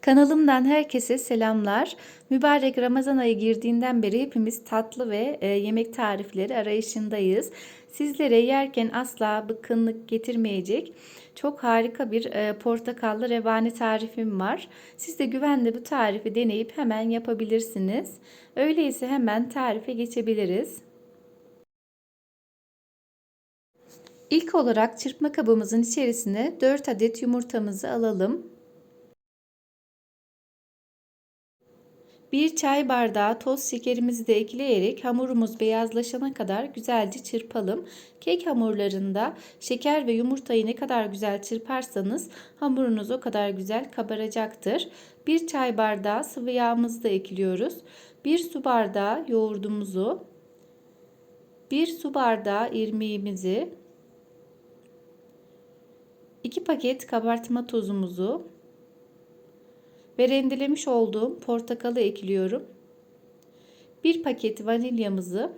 Kanalımdan herkese selamlar. Mübarek Ramazan ayı girdiğinden beri hepimiz tatlı ve yemek tarifleri arayışındayız. Sizlere yerken asla bıkkınlık getirmeyecek çok harika bir portakallı revani tarifim var. Siz de güvenle bu tarifi deneyip hemen yapabilirsiniz. Öyleyse hemen tarife geçebiliriz. İlk olarak çırpma kabımızın içerisine 4 adet yumurtamızı alalım. 1 çay bardağı toz şekerimizi de ekleyerek hamurumuz beyazlaşana kadar güzelce çırpalım. Kek hamurlarında şeker ve yumurtayı ne kadar güzel çırparsanız hamurunuz o kadar güzel kabaracaktır. 1 çay bardağı sıvı yağımızı da ekliyoruz. 1 su bardağı yoğurdumuzu, 1 su bardağı irmiğimizi, 2 paket kabartma tozumuzu ve rendelemiş olduğum portakalı ekliyorum. 1 paket vanilyamızı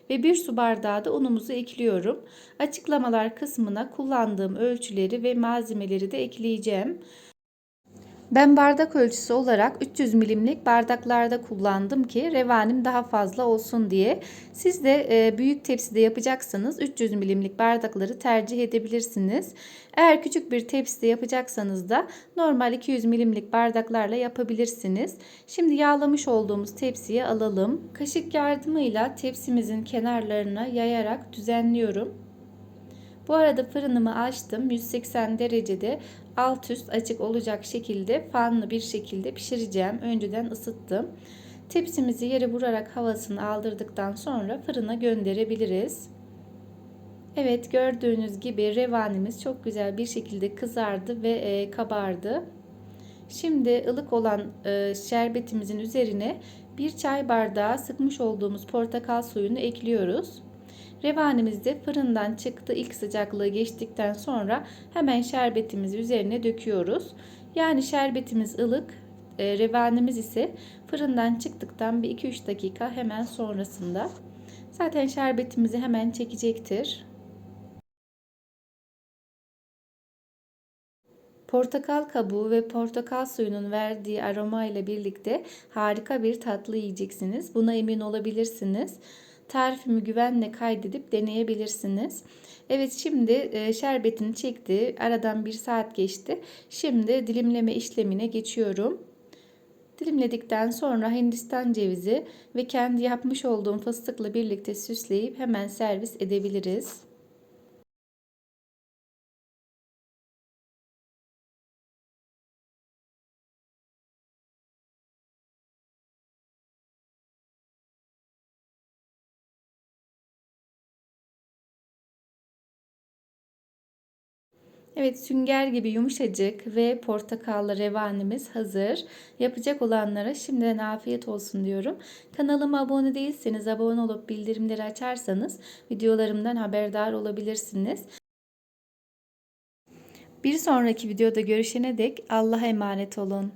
ve 1 su bardağı da unumuzu ekliyorum. Açıklamalar kısmına kullandığım ölçüleri ve malzemeleri de ekleyeceğim. Ben bardak ölçüsü olarak 300 milimlik bardaklarda kullandım ki revanim daha fazla olsun diye. Siz de büyük tepside yapacaksanız 300 milimlik bardakları tercih edebilirsiniz. Eğer küçük bir tepside yapacaksanız da normal 200 milimlik bardaklarla yapabilirsiniz. Şimdi yağlamış olduğumuz tepsiye alalım. Kaşık yardımıyla tepsimizin kenarlarına yayarak düzenliyorum. Bu arada fırınımı açtım. 180 derecede alt üst açık olacak şekilde fanlı bir şekilde pişireceğim. Önceden ısıttım. Tepsimizi yere vurarak havasını aldırdıktan sonra fırına gönderebiliriz. Evet, gördüğünüz gibi revanimiz çok güzel bir şekilde kızardı ve kabardı. Şimdi ılık olan şerbetimizin üzerine 1 çay bardağı sıkmış olduğumuz portakal suyunu ekliyoruz. Revanimiz de fırından çıktı. İlk sıcaklığı geçtikten sonra hemen şerbetimizi üzerine döküyoruz. Yani şerbetimiz ılık, revanimiz ise fırından çıktıktan bir 2-3 dakika hemen sonrasında. Zaten şerbetimizi hemen çekecektir. Portakal kabuğu ve portakal suyunun verdiği aroma ile birlikte harika bir tatlı yiyeceksiniz. Buna emin olabilirsiniz. Tarifimi güvenle kaydedip deneyebilirsiniz. Evet, şimdi şerbetini çekti. Aradan 1 saat geçti. Şimdi dilimleme işlemine geçiyorum. Dilimledikten sonra Hindistan cevizi ve kendi yapmış olduğum fıstıkla birlikte süsleyip hemen servis edebiliriz. Evet, sünger gibi yumuşacık ve portakallı revanimiz hazır. Yapacak olanlara şimdiden afiyet olsun diyorum. Kanalıma abone değilseniz abone olup bildirimleri açarsanız videolarımdan haberdar olabilirsiniz. Bir sonraki videoda görüşene dek Allah'a emanet olun.